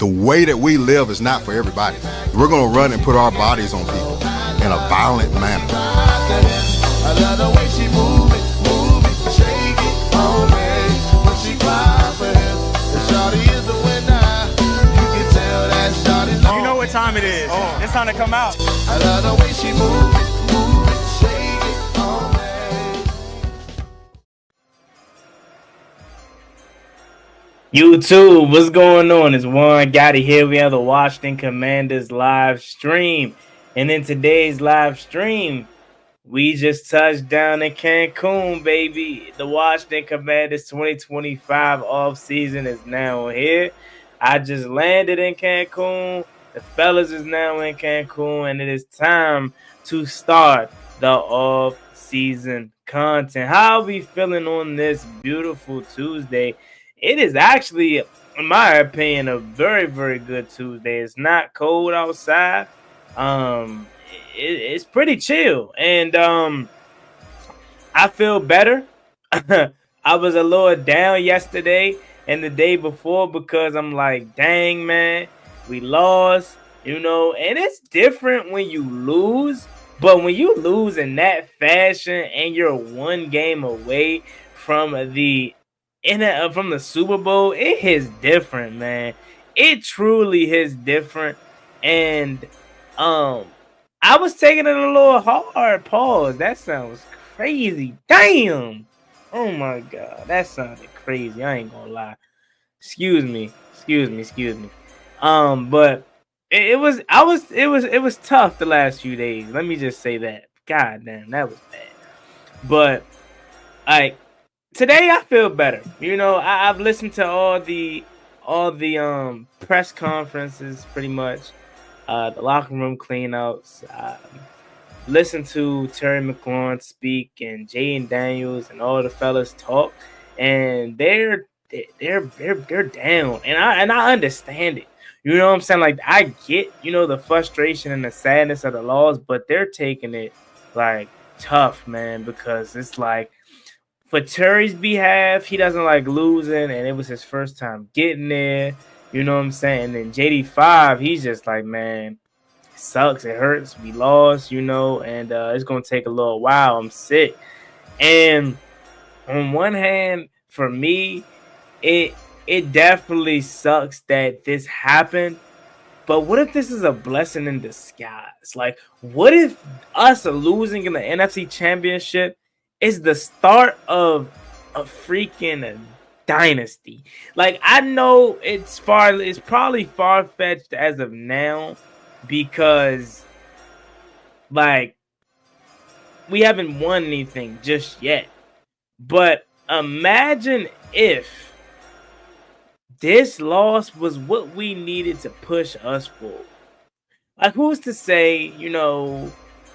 the way that we live is not for everybody. We're going to run and put our bodies on people in a violent manner. I love the way she move it, shake it on me. When she cry for him, the shawty is the winner. You can tell that shawty's on. You know what time it is. It's time to come out. I love the way she move it, shake it on me. YouTube, what's going on? It's Juan Gotti here. We have the Washington Commanders live stream. And in today's live stream, we just touched down in Cancun, baby. The Washington Commanders 2025 offseason is now here. I just landed in Cancun. The fellas is now in Cancun, and it is time to start the off-season content. How are we feeling on this beautiful Tuesday? It is actually, in my opinion, a very, very good Tuesday. It's not cold outside. It's pretty chill, and I feel better. I was a little down yesterday and the day before because I'm like, dang, man, we lost, and it's different when you lose, but when you lose in that fashion and you're one game away from the Super Bowl, it hits different, man. It truly hits different, and I was taking it a little hard. Pause. That sounds crazy. Damn. Oh my God, that sounded crazy. I ain't gonna lie. Excuse me. But it was tough the last few days. Let me just say that. God damn, that was bad. But today I feel better. I've listened to all the press conferences pretty much. The locker room cleanouts. Listen to Terry Mclaurin speak and Jayden Daniels and all the fellas talk, and they're down, and I understand it. You know what I'm saying? Like, I get the frustration and the sadness of the loss, but they're taking it like tough, man, because it's like for Terry's behalf, he doesn't like losing, and it was his first time getting there. You know what I'm saying? And then JD5, he's just like, man, it sucks. It hurts. We lost, and it's going to take a little while. I'm sick. And on one hand, for me, it definitely sucks that this happened. But what if this is a blessing in disguise? Like, what if us losing in the NFC Championship is the start of a freaking dynasty? Like, I know it's probably far-fetched as of now because like we haven't won anything just yet, but imagine if this loss was what we needed to push us forward. Like, who's to say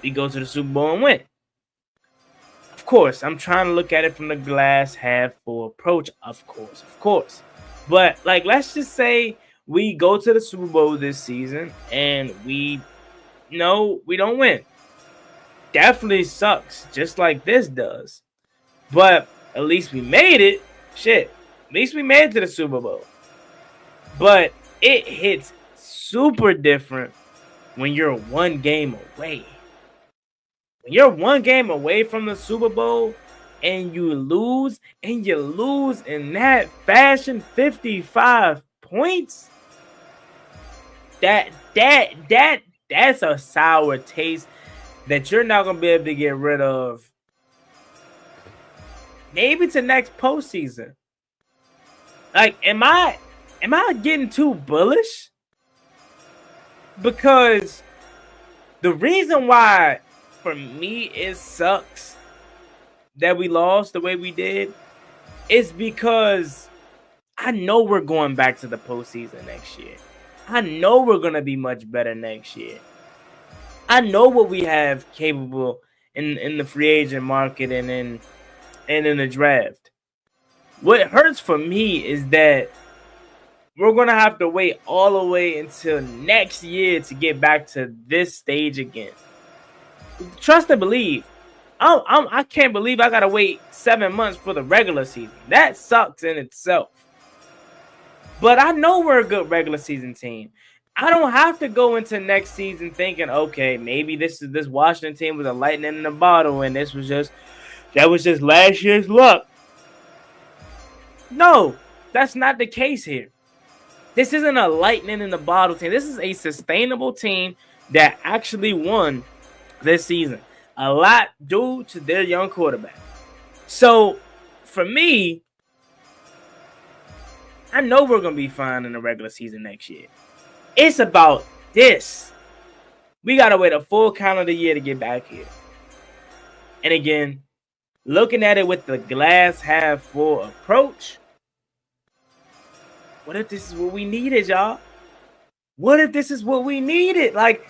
we go to the Super Bowl and win? Of course, I'm trying to look at it from the glass half full approach. Of course. But let's just say we go to the Super Bowl this season and we don't win. Definitely sucks, just like this does. But at least we made it. Shit, at least we made it to the Super Bowl. But it hits super different when you're one game away. When you're one game away from the Super Bowl and you lose in that fashion, 55 points, that's a sour taste that you're not going to be able to get rid of maybe to next postseason. Like, am I getting too bullish? Because the reason why for me it sucks that we lost the way we did is because I know we're going back to the postseason next year. I know we're going to be much better next year. I know what we have capable in the free agent market and in the draft. What hurts for me is that we're going to have to wait all the way until next year to get back to this stage again. Trust and believe. I can't believe I got to wait 7 months for the regular season. That sucks in itself. But I know we're a good regular season team. I don't have to go into next season thinking, okay, maybe this Washington team was a lightning in a bottle, and that was just last year's luck. No, that's not the case here. This isn't a lightning in the bottle team. This is a sustainable team that actually won this season. A lot due to their young quarterback. So, for me, I know we're going to be fine in the regular season next year. It's about this. We got to wait a full calendar year to get back here. And again, looking at it with the glass half full approach, what if this is what we needed, y'all? What if this is what we needed? Like,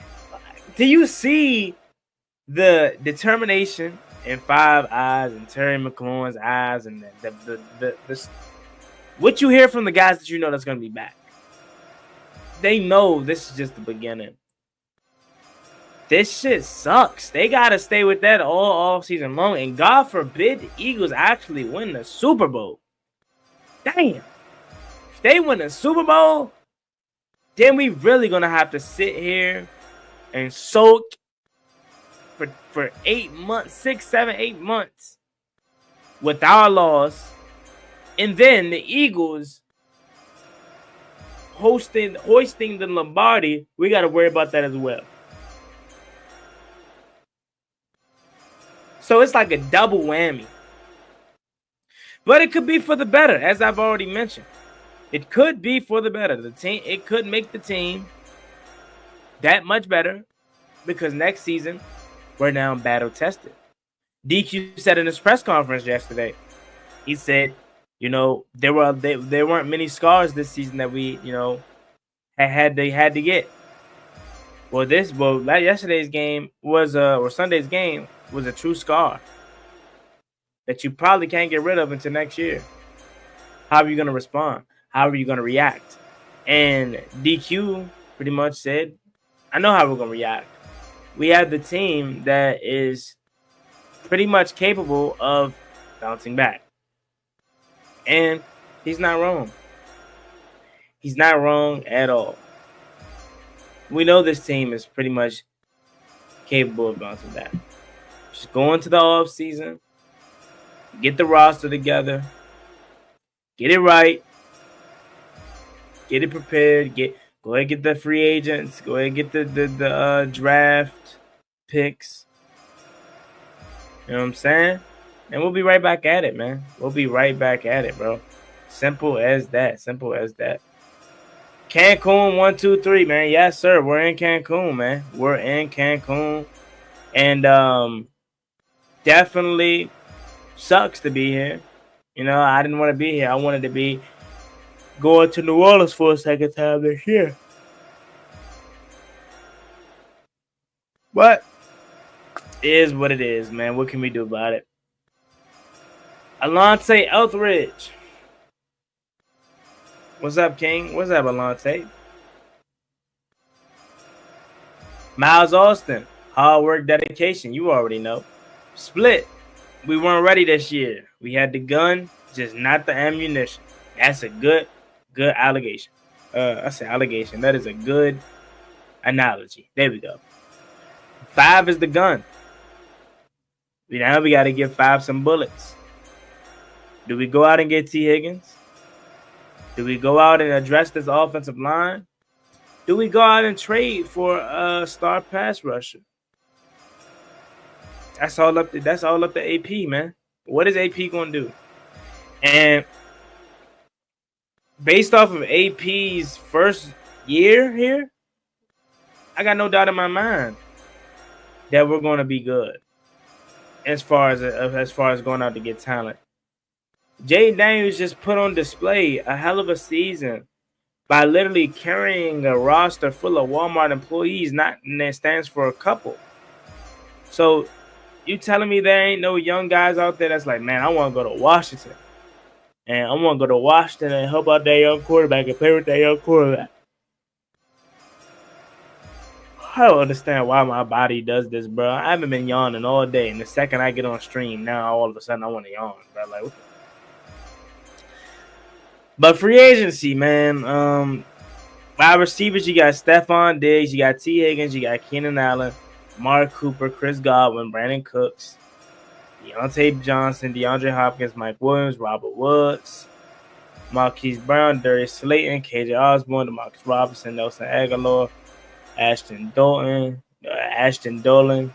do you see the determination in Five Eyes and Terry McLaurin's eyes and the what you hear from the guys that you know that's going to be back? They know this is just the beginning. This shit sucks. They got to stay with that all season long. And God forbid the Eagles actually win the Super Bowl. Damn. If they win the Super Bowl, then we really going to have to sit here and soak for 8 months, 6, 7, 8 months with our loss. And then the Eagles hoisting the Lombardi, we got to worry about that as well. So it's like a double whammy. But it could be for the better, as I've already mentioned. It could be for the better. It could make the team that much better because next season we're now battle tested. DQ said in his press conference yesterday, he said, there weren't many scars this season that we, had to get. Yesterday's game was or Sunday's game was a true scar that you probably can't get rid of until next year. How are you going to respond? How are you going to react? And DQ pretty much said, I know how we're going to react. We have the team that is pretty much capable of bouncing back. And he's not wrong. He's not wrong at all. We know this team is pretty much capable of bouncing back. Just go into the offseason, get the roster together, get it right, get it prepared, go ahead and get the free agents, go ahead and get the draft picks. You know what I'm saying? And we'll be right back at it, man. We'll be right back at it, bro. Simple as that. Simple as that. Cancun 1, 2, 3, man. Yes, sir. We're in Cancun, man. We're in Cancun. And definitely sucks to be here. I didn't want to be here. I wanted to be going to New Orleans for a second time this year. But it is what it is, man. What can we do about it? Alante Etheridge. What's up, King? What's up, Alante? Miles Austin. Hard work, dedication. You already know. Split. We weren't ready this year. We had the gun, just not the ammunition. That's a good allegation. I say allegation. That is a good analogy. There we go. 5 is the gun. Now we got to give 5 some bullets. Do we go out and get T. Higgins? Do we go out and address this offensive line? Do we go out and trade for a star pass rusher? That's all up to AP, man. What is AP going to do? And based off of AP's first year here, I got no doubt in my mind that we're going to be good as far as going out to get talent. Jayden Daniels just put on display a hell of a season by literally carrying a roster full of Walmart employees, and that stands for a couple. So you telling me there ain't no young guys out there that's like, man, I want to go to Washington. And I want to go to Washington and help out that young quarterback and play with that young quarterback. I don't understand why my body does this, bro. I haven't been yawning all day. And the second I get on stream, now all of a sudden I want to yawn, bro. Like, what the... But free agency, man. Wide receivers, you got Stephon Diggs, you got T. Higgins, you got Keenan Allen, Mark Cooper, Chris Godwin, Brandon Cooks, Deontay Johnson, DeAndre Hopkins, Mike Williams, Robert Woods, Marquise Brown, Darius Slayton, KJ Osborne, DeMarcus Robinson, Nelson Aguilar, Ashton Dolan, DJ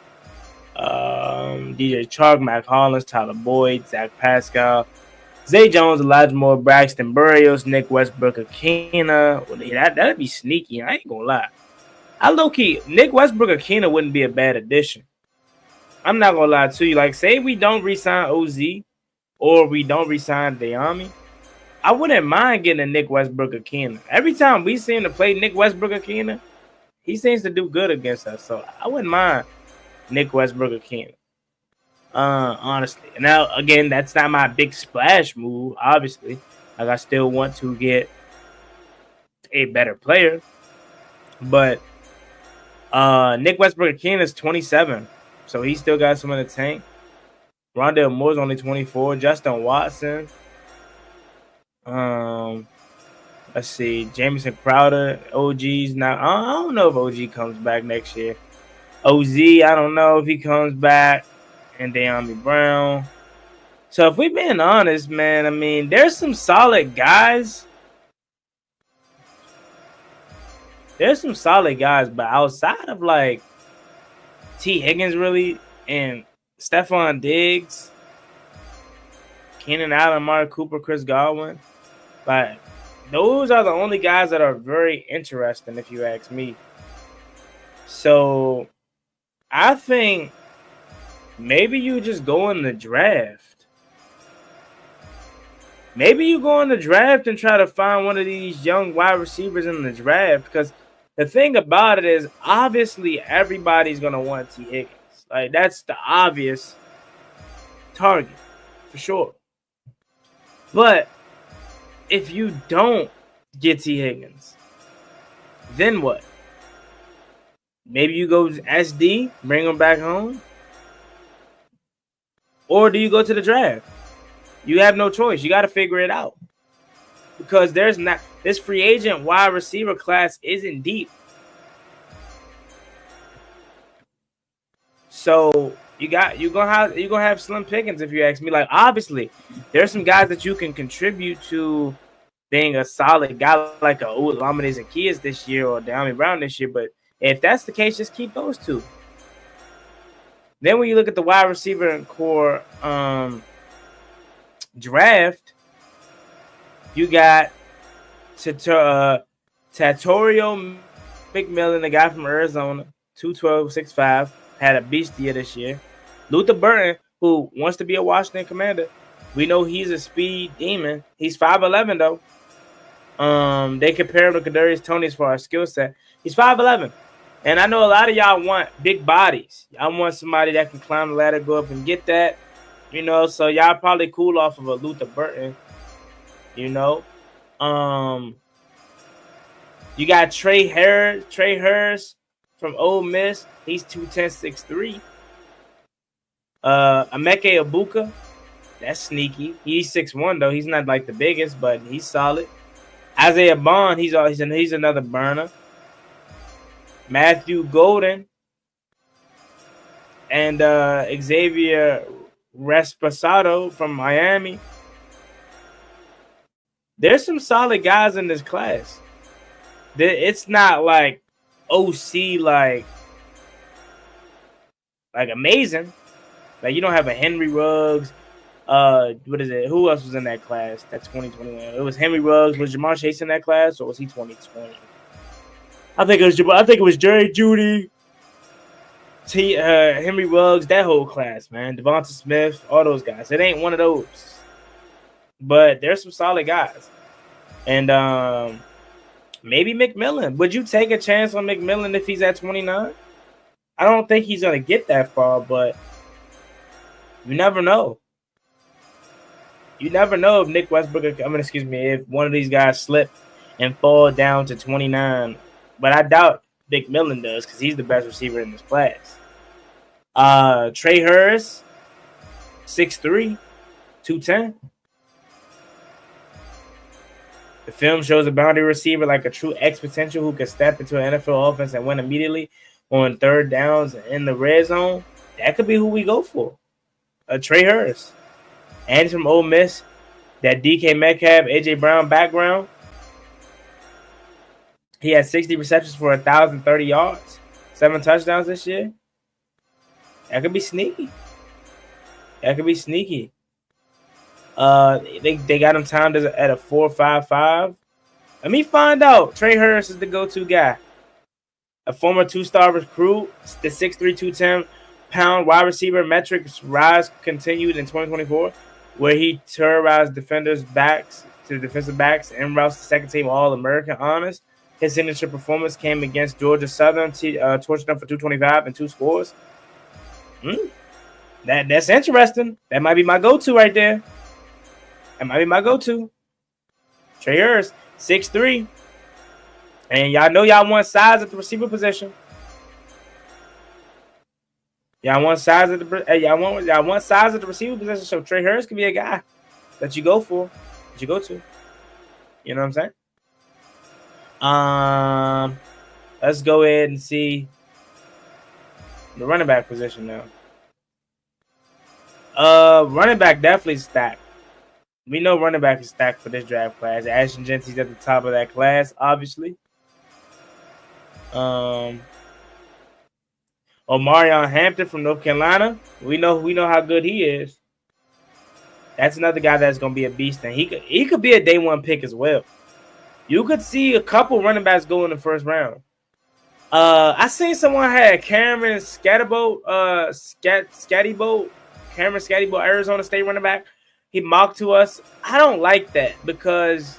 Chark, Mac Hollins, Tyler Boyd, Zach Pascal, Zay Jones, Elijah Moore, Braxton Berrios, Nick Westbrook, Akina. Well, that'd be sneaky. I ain't gonna lie. I low-key, Nick Westbrook, Akina wouldn't be a bad addition. I'm not gonna lie to you. Like, say we don't re-sign OZ or we don't re-sign Dayami, I wouldn't mind getting a Nick Westbrook, Akina. Every time we see him to play Nick Westbrook, Akina, he seems to do good against us. So I wouldn't mind Nick Westbrook, Akina. Honestly. Now, again, that's not my big splash move, obviously. Like, I still want to get a better player. But Nick Westbrook Akina is 27. So he still got some in the tank. Rondale Moore's only 24. Justin Watson. Let's see. Jamison Crowder. OG's not. I don't know if OG comes back next year. OZ, I don't know if he comes back. And De'Ami Brown. So if we're being honest, man, I mean, there's some solid guys. But outside of like T. Higgins, really, and Stephon Diggs, Keenan Allen, Mark Cooper, Chris Godwin, like those are the only guys that are very interesting, if you ask me. So I think maybe you just go in the draft. Maybe you go in the draft and try to find one of these young wide receivers in the draft. Because the thing about it is, obviously, everybody's going to want T. Higgins. Like, that's the obvious target, for sure. But if you don't get T. Higgins, then what? Maybe you go SD, bring him back home. Or do you go to the draft? You have no choice. You got to figure it out. Because this free agent wide receiver class isn't deep. So you're gonna have slim pickings, if you ask me. Like, obviously, there's some guys that you can contribute to being a solid guy, like a Olamide Zaccheaus this year or De'Ami Brown this year. But if that's the case, just keep those two. Then when you look at the wide receiver and core draft, you got Tatorio McMillan, the guy from Arizona, 212, 6'5", had a beast year this year. Luther Burton, who wants to be a Washington Commander. We know he's a speed demon. He's 5'11", though. They compare him to Kadarius Toney as far as skill set. He's 5'11". And I know a lot of y'all want big bodies. I want somebody that can climb the ladder, go up and get that. You know, so y'all probably cool off of a Luther Burton. You know. You got Trey Harris from Ole Miss. He's 210, 6'3". Emeka Egbuka. That's sneaky. He's 6'1", though. He's not like the biggest, but he's solid. Isaiah Bond, he's another burner. Matthew Golden and Xavier Resposado from Miami. There's some solid guys in this class. It's not like OC like amazing. Like, you don't have a Henry Ruggs. What is it? Who else was in that class? That 2021. It was Henry Ruggs. Was Jamar Chase in that class, or was he 2020? I think it was Jerry Jeudy, Henry Ruggs, that whole class, man. Devonta Smith, all those guys. It ain't one of those. But there's some solid guys. And maybe McMillan. Would you take a chance on McMillan if he's at 29? I don't think he's going to get that far, but you never know. You never know if Nick Westbrook, if one of these guys slip and fall down to 29. But I doubt McMillan does, because he's the best receiver in this class. Trey Harris, 6'3", 210. The film shows a boundary receiver like a true X potential who can step into an NFL offense and win immediately on third downs in the red zone. That could be who we go for. Trey Harris. And from Ole Miss, that DK Metcalf, AJ Brown background. He had 60 receptions for 1,030 yards, 7 touchdowns this year. That could be sneaky. That could be sneaky. They got him timed at a 4.55. Let me find out. Trey Harris is the go-to guy. A former 2-star recruit, the 6'3", 210-pound wide receiver metrics rise continued in 2024, where he terrorized defensive backs and routes the second team All-American honors. His signature performance came against Georgia Southern, torched them for 225 and 2 scores. That's interesting. That might be my go-to right there. That might be my go-to. Trey Harris, 6'3". And y'all know y'all want size at the receiver position. Y'all want size at the receiver position. So Trey Harris could be a guy that you go for, that you go to. You know what I'm saying? Let's go ahead and see the running back position now. Running back definitely stacked. We know running back is stacked for this draft class. Ashton Genty's at the top of that class, obviously. Omarion Hampton from North Carolina. We know how good he is. That's another guy that's gonna be a beast, and he could be a day one pick as well. You could see a couple running backs go in the first round. I seen someone had Cameron Scatterboat, Arizona State running back. He mocked to us. I don't like that because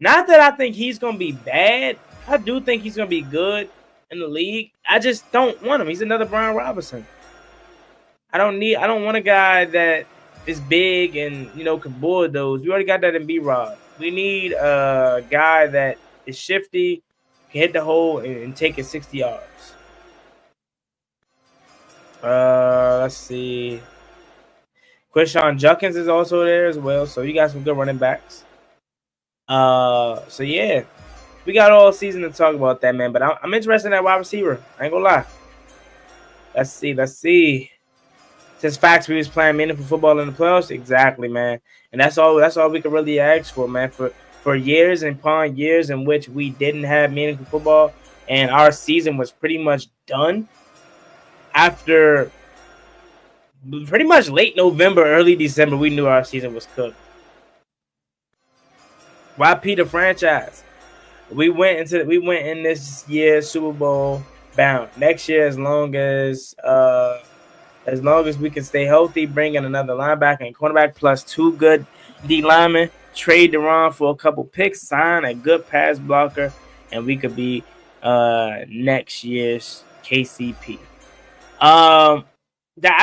not that I think he's gonna be bad. I do think he's gonna be good in the league. I just don't want him. He's another Brian Robinson. I don't want a guy that is big and can bulldoze. We already got that in B-Rob. We need a guy that is shifty, can hit the hole and take it 60 yards. Let's see. Quishon Judkins is also there as well. So you got some good running backs. So yeah. We got all season to talk about that, man. But I'm interested in that wide receiver. I ain't gonna lie. Let's see. Since Facts we was playing meaningful football in the playoffs, exactly, man. And that's all we can really ask for, man. For years and upon years in which we didn't have meaningful football, and our season was pretty much done after pretty much late November, early December. We knew our season was cooked. YP the franchise. We went in this year's Super Bowl bound. Next year, as long as we can stay healthy, bring in another linebacker and cornerback plus 2 good D linemen, trade Deron for a couple picks, sign a good pass blocker, and we could be next year's KCP. I've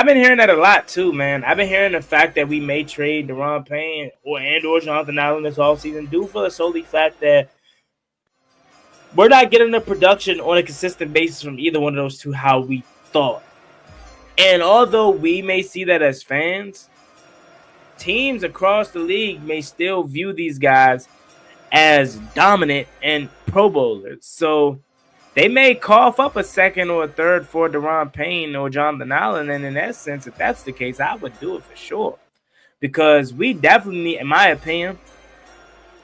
been hearing that a lot too, man. I've been hearing the fact that we may trade Deron Payne or Jonathan Allen this offseason due for the solely fact that we're not getting the production on a consistent basis from either one of those two how we thought. And although we may see that as fans, teams across the league may still view these guys as dominant and Pro Bowlers. So they may cough up a second or a third for Deron Payne or Jonathan Allen. And in that sense, if that's the case, I would do it for sure. Because we definitely, in my opinion,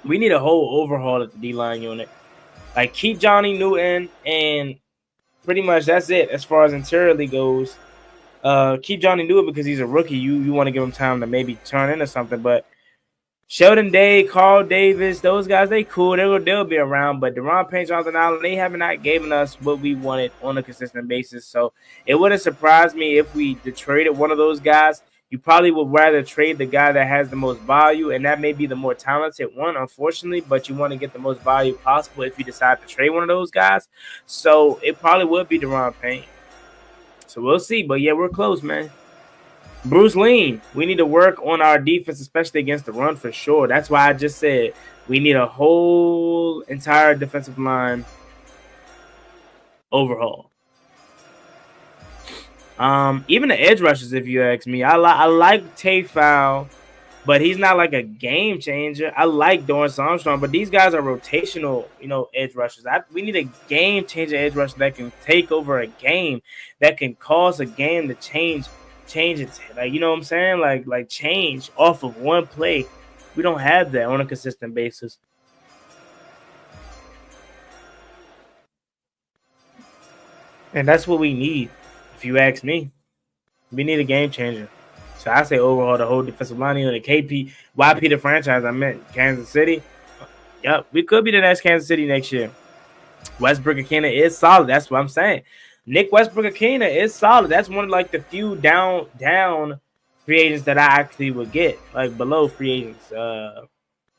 we need a whole overhaul at the D-line unit. Like, keep Johnny Newton, and pretty much that's it as far as interiorly goes. Keep Johnny Newton because he's a rookie. You want to give him time to maybe turn into something. But Sheldon Day, Carl Davis, those guys, they cool. They'll be around. But Deron Payne, Jonathan Allen, they have not given us what we wanted on a consistent basis. So it wouldn't surprise me if we traded one of those guys. You probably would rather trade the guy that has the most value, and that may be the more talented one, unfortunately, but you want to get the most value possible if you decide to trade one of those guys. So it probably would be Deron Payne. So we'll see. But, yeah, we're close, man. Bruce Lean, we need to work on our defense, especially against the run for sure. That's why I just said we need a whole entire defensive line overhaul. Even the edge rushers, if you ask me. I like Tafau but he's not like a game changer. I like Dorrance Armstrong, but these guys are rotational, edge rushers. We need a game changer edge rusher that can take over a game, that can cause a game to change its, like, you know what I'm saying? Like change off of one play. We don't have that on a consistent basis. And that's what we need, if you ask me. We need a game changer. So I say overhaul the whole defensive line, the YP the franchise. I meant Kansas City. Yep, we could be the next Kansas City next year. Westbrook-Ikhine is solid. That's what I'm saying. Nick Westbrook-Ikhine is solid. That's one of like the few down free agents that I actually would get, like below free agents.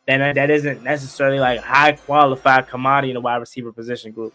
That isn't necessarily like high qualified commodity in the wide receiver position group.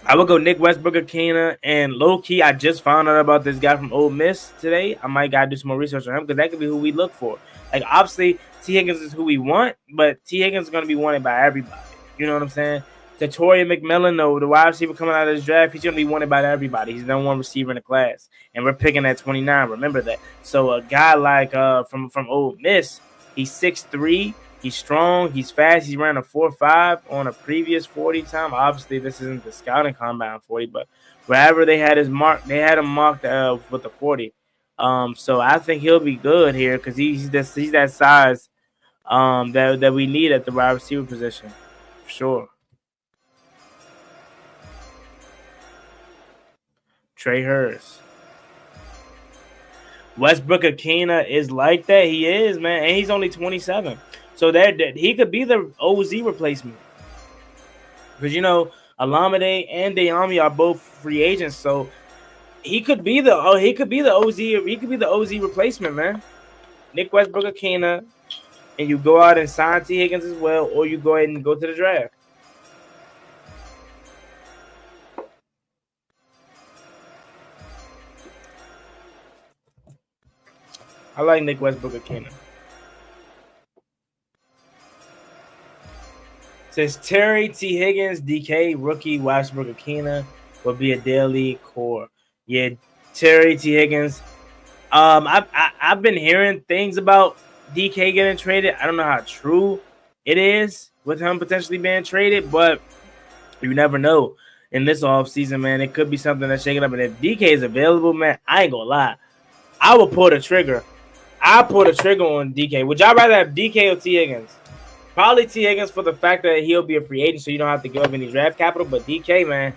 I would go Nick Westbrook-Ikhine, and low-key, I just found out about this guy from Ole Miss today. I might gotta do some more research on him because that could be who we look for. Like, obviously, T. Higgins is who we want, but T. Higgins is going to be wanted by everybody. You know what I'm saying? Tatorian McMillan, though, the wide receiver coming out of this draft, he's going to be wanted by everybody. He's the number one receiver in the class, and we're picking at 29. Remember that. So a guy like from Ole Miss, he's 6'3". He's strong. He's fast. He ran a 4.5 on a previous 40 time. Obviously, this isn't the scouting combine 40, but wherever they had him marked with the 40. So I think he'll be good here because he's that size that we need at the wide receiver position, for sure. Trey Hurst. Westbrook-Ikhine is like that. He is, man, and he's only 27. So that he could be the OZ replacement. Because, Alameda and Deyami are both free agents. So he could be the OZ. He could be the OZ replacement, man. Nick Westbrook-Ikhine, and you go out and sign T. Higgins as well, or you go ahead and go to the draft. I like Nick Westbrook-Ikhine. Says Terry T. Higgins, DK, rookie, Westbrook-Ikhine will be a daily core. Yeah, Terry T. Higgins. I've been hearing things about DK getting traded. I don't know how true it is with him potentially being traded, but you never know. In this offseason, man, it could be something that's shaking up. And if DK is available, man, I ain't gonna lie. I will pull the trigger. I'll pull the trigger on DK. Would y'all rather have DK or T. Higgins? Probably T. Higgins for the fact that he'll be a free agent, so you don't have to give up any draft capital. But DK, man,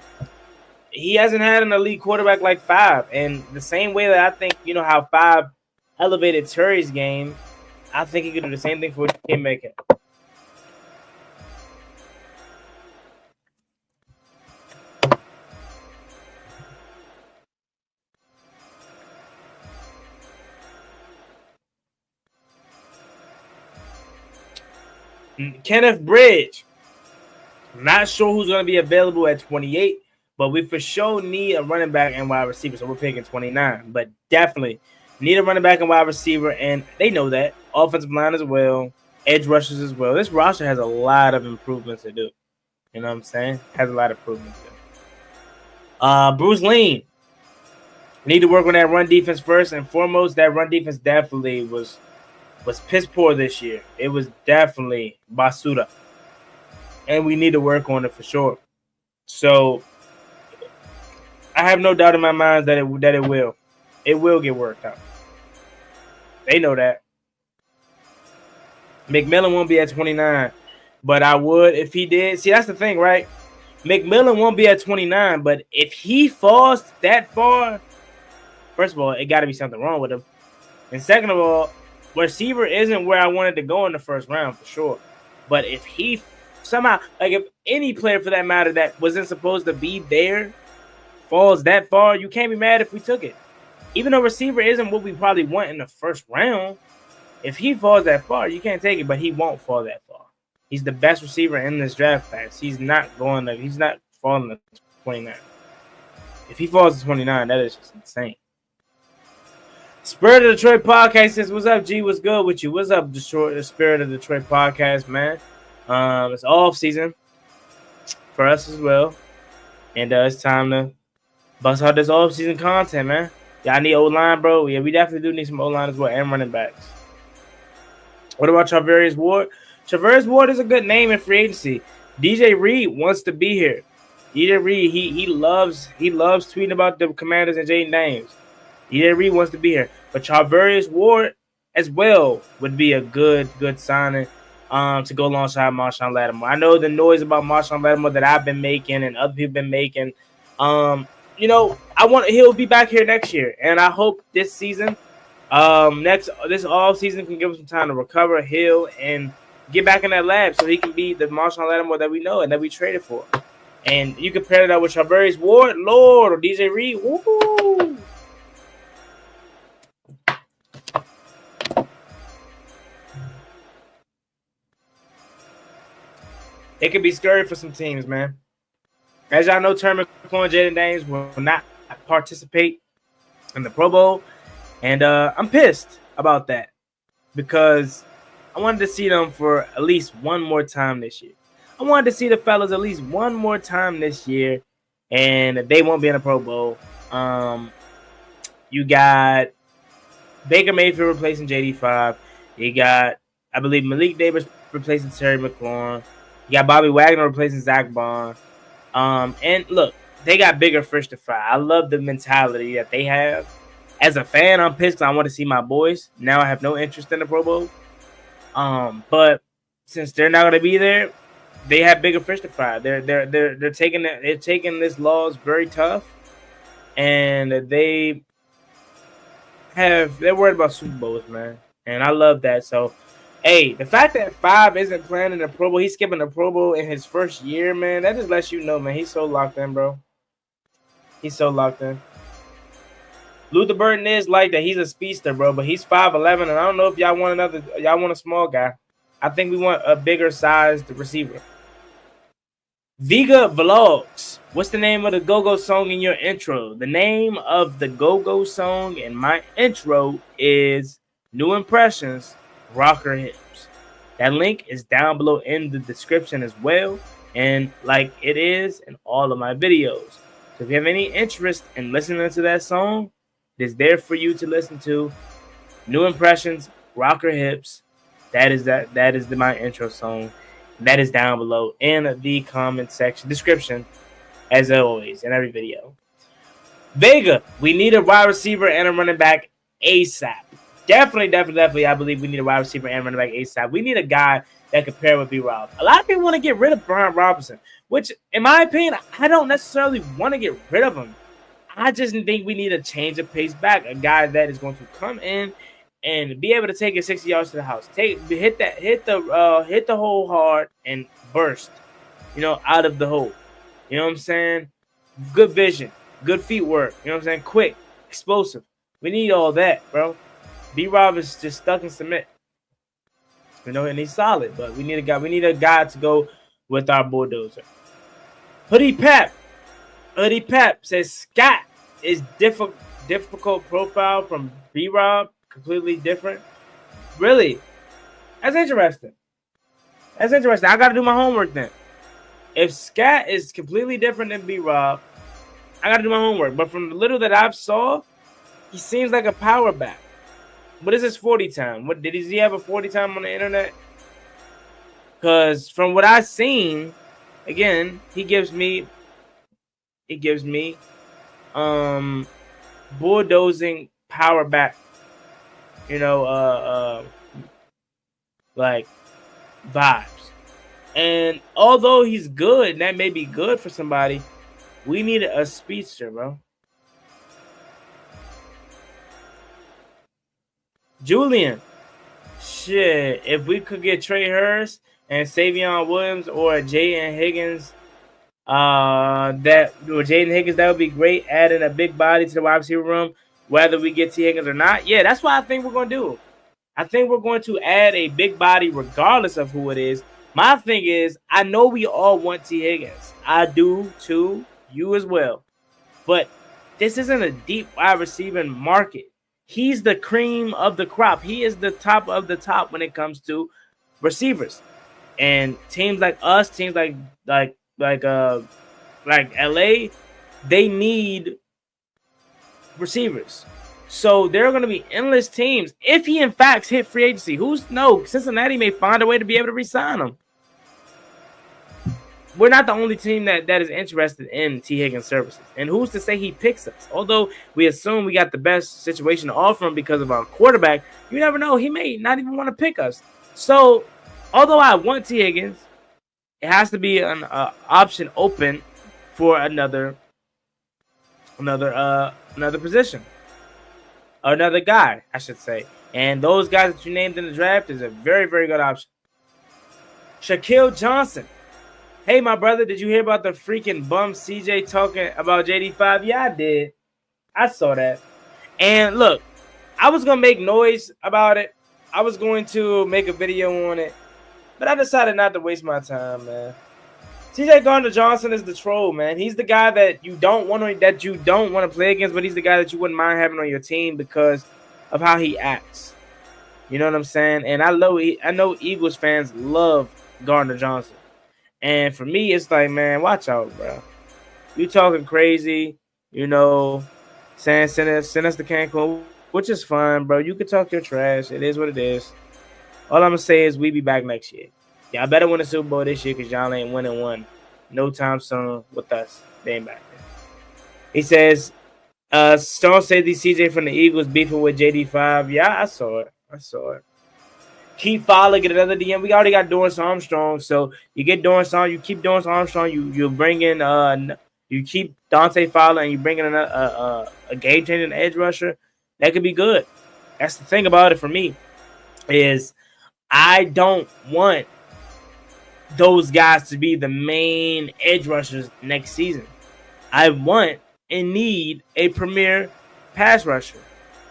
he hasn't had an elite quarterback like 5. And the same way that I think, how 5 elevated Terry's game, I think he could do the same thing for DK Metcalf. Kenneth Bridge. Not sure who's going to be available at 28, but we for sure need a running back and wide receiver, so we're picking 29. But definitely need a running back and wide receiver, and they know that. Offensive line as well, edge rushers as well. This roster has a lot of improvements to do. You know what I'm saying? Has a lot of improvements to do. Bruce Lean. Need to work on that run defense first and foremost. That run defense definitely was piss poor this year. It was definitely basura. And we need to work on it for sure. So I have no doubt in my mind that it will. It will get worked out. They know that. McMillan won't be at 29, but I would if he did. See, that's the thing, right? McMillan won't be at 29, but if he falls that far, first of all, it got to be something wrong with him. And second of all, receiver isn't where I wanted to go in the first round for sure. But if he somehow, like if any player for that matter that wasn't supposed to be there falls that far, you can't be mad if we took it. Even though receiver isn't what we probably want in the first round, if he falls that far, you can't take it, but he won't fall that far. He's the best receiver in this draft class. He's not falling to 29. If he falls to 29, that is just insane. Spirit of Detroit podcast says, "What's up, G? What's good with you? What's up, Detroit? The Spirit of Detroit podcast, man. It's off season for us as well, and it's time to bust out this off season content, man. Y'all need O line, bro. Yeah, we definitely do need some O line as well, and running backs. What about Charvarius Ward? Charvarius Ward is a good name in free agency. DJ Reed wants to be here. DJ Reed, he loves tweeting about the Commanders and Jayden Daniels. DJ Reed wants to be here, but Charvarius Ward as well would be a good signing to go alongside Marshawn Lattimore. I know the noise about Marshawn Lattimore that I've been making and other people been making. He'll be back here next year, and I hope this season, this off season can give him some time to recover, heal, and get back in that lab so he can be the Marshawn Lattimore that we know and that we traded for. And you compare that with Charvarius Ward, Lord, or DJ Reed. Woo! It could be scary for some teams, man. As y'all know, Mclaurin and Jayden Daniels will not participate in the Pro Bowl. And I'm pissed about that because I wanted to see them for at least one more time this year. I wanted to see the fellas at least one more time this year, and they won't be in the Pro Bowl. You got Baker Mayfield replacing JD5. You got, I believe, Malik Davis replacing Terry McLaurin. You got Bobby Wagner replacing Zach Bond. And look, they got bigger fish to fry. I love the mentality that they have. As a fan, I'm pissed. I want to see my boys. Now I have no interest in the Pro Bowl. But since they're not going to be there, they have bigger fish to fry. They're taking this loss very tough, and they're worried about Super Bowls, man. And I love that. So, hey, the fact that 5 isn't playing in the Pro Bowl, he's skipping the Pro Bowl in his first year, man. That just lets you know, man, he's so locked in, bro. He's so locked in. Luther Burton is like that. He's a speedster, bro, but he's 5'11", and I don't know if y'all want a small guy. I think we want a bigger sized receiver. Vega Vlogs. What's the name of the go-go song in your intro? The name of the go-go song in my intro is New Impressions, Rocker Hips. That link is down below in the description as well, and like it is in all of my videos. So if you have any interest in listening to that song, it's there for you to listen to. New Impressions, Rocker Hips. That is my intro song. That is down below in the comment section, description, as always, in every video. Vega, we need a wide receiver and a running back ASAP. Definitely, I believe we need a wide receiver and running back ASAP. We need a guy that can pair with B-Rob. A lot of people want to get rid of Brian Robinson, which, in my opinion, I don't necessarily want to get rid of him. I just think we need a change of pace back, a guy that is going to come in and be able to take it 60 yards to the house. Hit the hole hard and burst, out of the hole. You know what I'm saying? Good vision, good feet work. You know what I'm saying? Quick, explosive. We need all that, bro. B-Rob is just stuck in cement. And he's solid, but we need a guy. We need a guy to go with our bulldozer. Hoodie Pep says Scott is difficult profile from B-Rob. Completely different. Really? That's interesting. I got to do my homework then. If Scat is completely different than B-Rob, I got to do my homework. But from the little that I've saw, he seems like a power back. What is his 40 time? Does he have a 40 time on the internet? Because from what I've seen, again, he gives me bulldozing power back. Like vibes. And although he's good, and that may be good for somebody, we need a speedster, bro. Julian, shit. If we could get Trey Hurst and Savion Williams or Jayden Higgins, that would be great. Adding a big body to the wide receiver room, whether we get T. Higgins or not. Yeah, that's what I think we're going to do. I think we're going to add a big body regardless of who it is. My thing is, I know we all want T. Higgins. I do too. You as well. But this isn't a deep wide receiving market. He's the cream of the crop. He is the top of the top when it comes to receivers. And teams like us, teams like LA, they need receivers. So there are going to be endless teams if he in fact hit free agency. Who's no? Cincinnati may find a way to be able to re-sign him. We're not the only team that is interested in T. Higgins' services. And who's to say he picks us? Although we assume we got the best situation to offer him because of our quarterback, you never know. He may not even want to pick us. So, although I want T. Higgins, it has to be an option open for another position. Another guy, I should say. And those guys that you named in the draft is a very, very good option. Shaquille Johnson. Hey, my brother, did you hear about the freaking bum CJ talking about JD5? Yeah, I did. I saw that. And look, I was going to make noise about it. I was going to make a video on it. But I decided not to waste my time, man. CJ Gardner-Johnson is the troll, man. He's the guy that you don't want to play against, but he's the guy that you wouldn't mind having on your team because of how he acts. You know what I'm saying? And I know Eagles fans love Gardner-Johnson. And for me, it's like, man, watch out, bro. You talking crazy, you know, saying send us to Cancun, which is fine, bro. You can talk your trash. It is what it is. All I'm going to say is we be back next year. Y'all better win the Super Bowl this year because y'all ain't winning one. No time soon with us. They ain't back there. He says, Stone said these CJ from the Eagles beefing with JD5. Yeah, I saw it. Keep Fowler, get another DM. We already got Dorrance Armstrong, so you get Dorrance on. You keep Dorrance Armstrong. You bring in you keep Dante Fowler, and you bring in a game changing edge rusher. That could be good. That's the thing about it for me is I don't want those guys to be the main edge rushers next season. I want and need a premier pass rusher,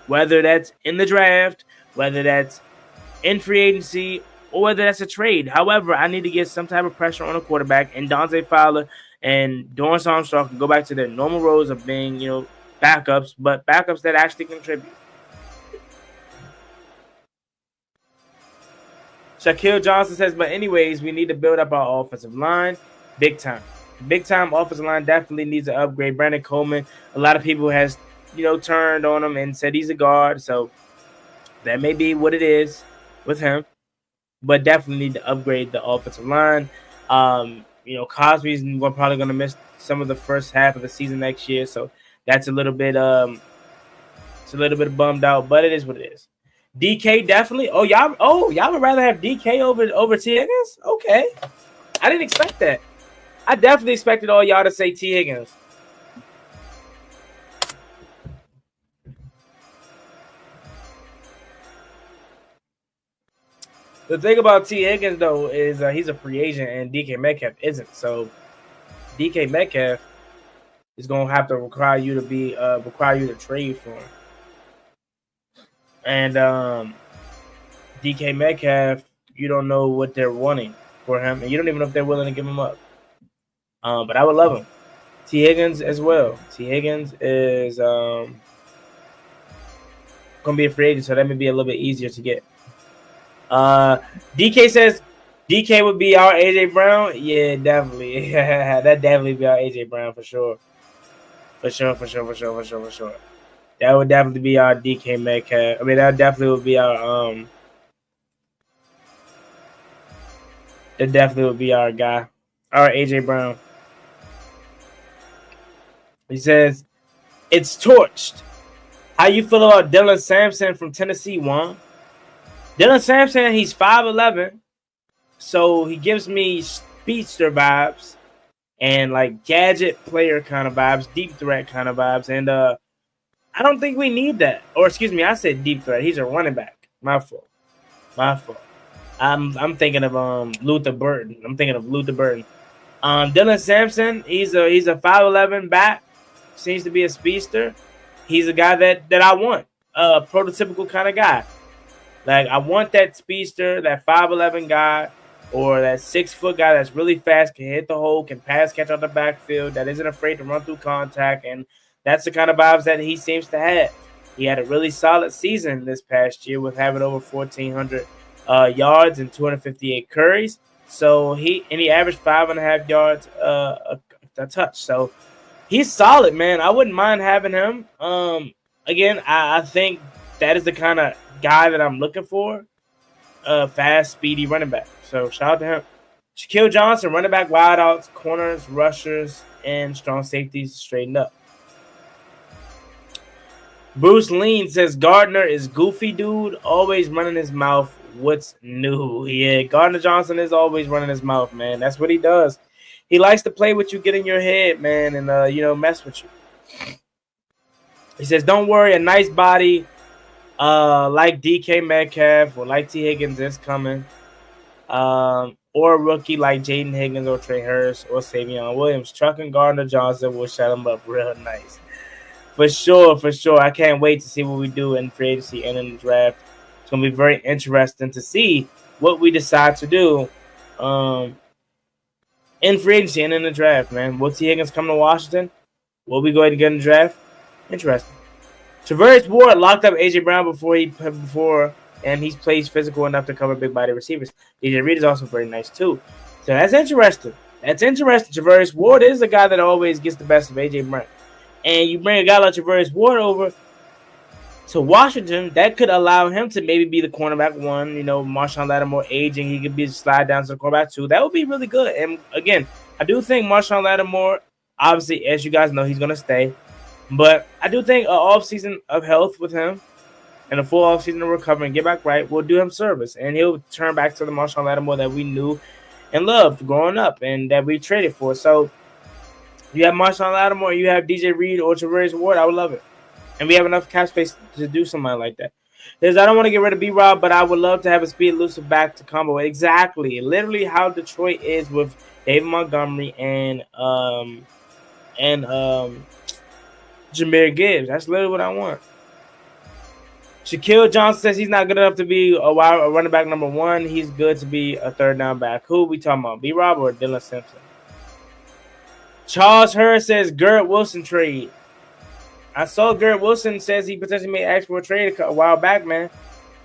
whether that's in the draft, whether that's in free agency, or whether that's a trade. However, I need to get some type of pressure on a quarterback, and Dante Fowler and Dorrance Armstrong can go back to their normal roles of being, you know, backups, but backups that actually contribute. Shaquille Johnson says, but anyways, we need to build up our offensive line big time. Big time offensive line definitely needs an upgrade. Brandon Coleman, a lot of people has, you know, turned on him and said he's a guard, so that may be what it is with him, but definitely need to upgrade the offensive line. You know, Cosby's probably going to miss some of the first half of the season next year, so that's a little bit bummed out, but it is what it is. DK definitely. Y'all would rather have DK over T Higgins? Okay, I didn't expect that. I definitely expected all y'all to say T Higgins. The thing about T. Higgins, though, is he's a free agent and DK Metcalf isn't. So DK Metcalf is going to have to require you to trade for him. And DK Metcalf, you don't know what they're wanting for him, and you don't even know if they're willing to give him up. But I would love him. T. Higgins as well. T. Higgins is going to be a free agent, so that may be a little bit easier to get. DK says DK would be our AJ Brown. Yeah, definitely. That definitely be our AJ Brown for sure. For sure. That would definitely be our DK Metcalf. I mean, that definitely would be our That definitely would be our guy, our AJ Brown. He says it's torched. How you feel about Dylan Sampson from Tennessee, Juan? Dylan Sampson, he's 5'11", so he gives me speedster vibes and like gadget player kind of vibes, deep threat kind of vibes, and I don't think we need that. Or excuse me, I said deep threat. He's a running back. My fault. I'm thinking of Luther Burton. Dylan Sampson, he's a 5'11" back, seems to be a speedster. He's a guy that I want, a prototypical kind of guy. Like, I want that speedster, that 5'11" guy, or that 6-foot guy that's really fast, can hit the hole, can pass, catch out the backfield, that isn't afraid to run through contact, and that's the kind of vibes that he seems to have. He had a really solid season this past year with having over 1,400 yards and 258 carries. So he averaged 5.5 yards a touch. So he's solid, man. I wouldn't mind having him. again, I think that is the kind of guy that I'm looking for. Fast, speedy running back. So shout out to him. Shaquille Johnson, running back, wideouts, corners, rushers, and strong safeties straightened up. Bruce Lean says Gardner is goofy dude, always running his mouth. What's new? Yeah, Gardner Johnson is always running his mouth, man. That's what he does. He likes to play with you, get in your head, man, and mess with you. He says, don't worry, a nice body like DK Metcalf or like T. Higgins is coming. Or a rookie like Jayden Higgins or Trey Hurst or Savion Williams. Chuck and Gardner Johnson will shut him up real nice. For sure. I can't wait to see what we do in free agency and in the draft. It's going to be very interesting to see what we decide to do in free agency and in the draft, man. Will T. Higgins come to Washington? Will we go ahead and get in the draft? Interesting. Travarius Ward locked up A.J. Brown before, and he's plays physical enough to cover big body receivers. DJ Reed is also very nice, too. So that's interesting. Travarius Ward is the guy that always gets the best of A.J. Brown. And you bring a guy like Travarius Ward over to Washington, that could allow him to maybe be the cornerback one. Marshawn Lattimore aging, he could be slide down to the cornerback two. That would be really good. And again, I do think Marshawn Lattimore, obviously, as you guys know, he's going to stay. But I do think an offseason of health with him and a full offseason of recovery and get back right will do him service. And he'll turn back to the Marshawn Lattimore that we knew and loved growing up and that we traded for. So you have Marshawn Lattimore, you have DJ Reed or Travarius Ward, I would love it. And we have enough cap space to do something like that. I don't want to get rid of B-Rob, but I would love to have a speed elusive back to combo. Exactly. Literally how Detroit is with David Montgomery and Jahmyr Gibbs. That's literally what I want. Shaquille Johnson says he's not good enough to be a running back number one. He's good to be a third down back. Who we talking about? B-Rob or Dylan Simpson? Charles Hurd says Garrett Wilson trade. I saw Garrett Wilson says he potentially may ask for a trade a while back, man.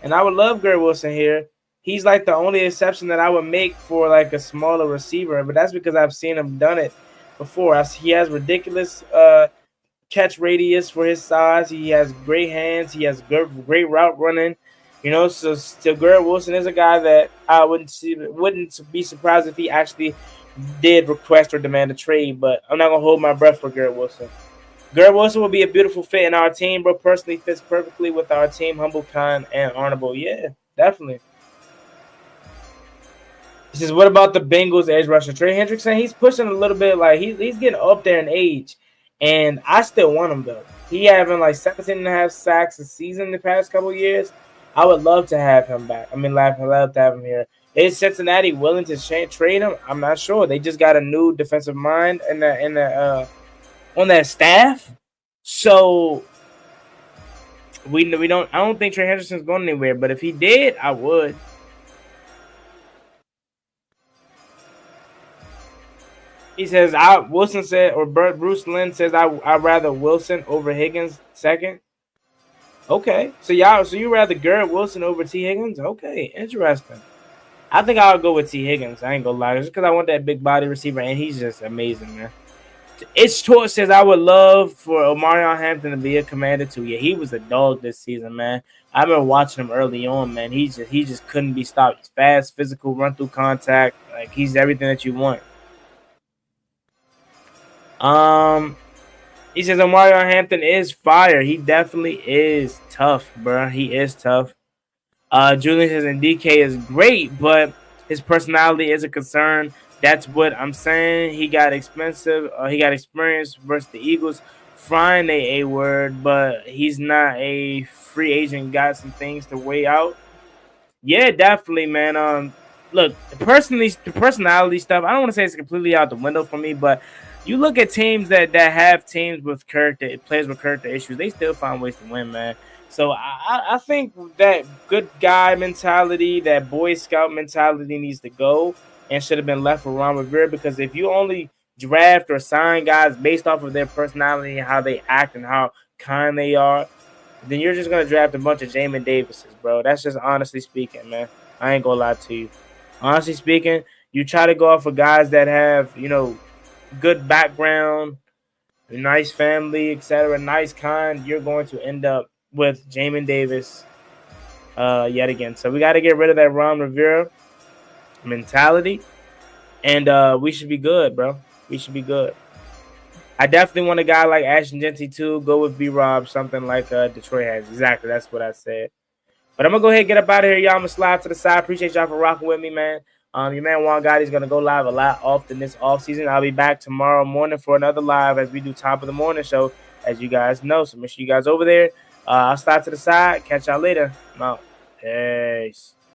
And I would love Garrett Wilson here. He's like the only exception that I would make for like a smaller receiver. But that's because I've seen him done it before. He has ridiculous catch radius for his size. He has great hands. He has great route running. So Garrett Wilson is a guy that I wouldn't be surprised if he actually did request or demand a trade. But I'm not gonna hold my breath for Garrett Wilson. Garrett Wilson will be a beautiful fit in our team, bro. Personally, fits perfectly with our team, humble, kind, and honorable. Yeah, definitely. He says, what about the Bengals edge rusher? Trey Hendrickson, he's pushing a little bit. Like, he's getting up there in age. And I still want him, though. He having, like, 17.5 sacks a season the past couple years. I would love to have him back. I'd love to have him here. Is Cincinnati willing to trade him? I'm not sure. They just got a new defensive mind on that staff. So we don't. I don't think Trey Hendrickson's going anywhere. But if he did, I would. He says, Wilson said, or Bruce Lynn says, I'd rather Wilson over Higgins second. Okay. So you rather Garrett Wilson over T. Higgins? Okay. Interesting. I think I'll go with T. Higgins. I ain't gonna lie. Just because I want that big body receiver, and he's just amazing, man. It's Torch says, I would love for Omarion Hampton to be a Commander too. Yeah, he was a dog this season, man. I've been watching him early on, man. He just couldn't be stopped. He's fast, physical, run through contact. Like, he's everything that you want. He says Omarion Hampton is fire. He definitely is tough, bro. He is tough. Julian says, and DK is great, but his personality is a concern. That's what I'm saying. He got expensive. He got experience versus the Eagles. Frying a word, but he's not a free agent. Got some things to weigh out. Yeah, definitely, man. Look, the personality stuff, I don't want to say it's completely out the window for me, but you look at teams that have teams with players with character issues, they still find ways to win, man. So I think that good guy mentality, that Boy Scout mentality needs to go and should have been left for Ron Rivera, because if you only draft or sign guys based off of their personality and how they act and how kind they are, then you're just going to draft a bunch of Jamin Davises, bro. That's just honestly speaking, man. I ain't going to lie to you. Honestly speaking, you try to go off of guys that have, good background nice family, etc., nice kind, you're going to end up with Jamin Davis yet again. So we got to get rid of that Ron Rivera mentality, and we should be good, bro. We should be good. I definitely want a guy like Ashton Genty too. Go with B-Rob, something like Detroit has. Exactly, that's what I said. But I'm gonna go ahead and get up out of here, y'all. I'm gonna slide to the side. Appreciate y'all for rocking with me, man. Your man Juan Gotti's gonna go live a lot often this offseason. I'll be back tomorrow morning for another live as we do top of the morning show, as you guys know. So make sure you guys over there. I'll slide to the side. Catch y'all later. I'm out. Peace.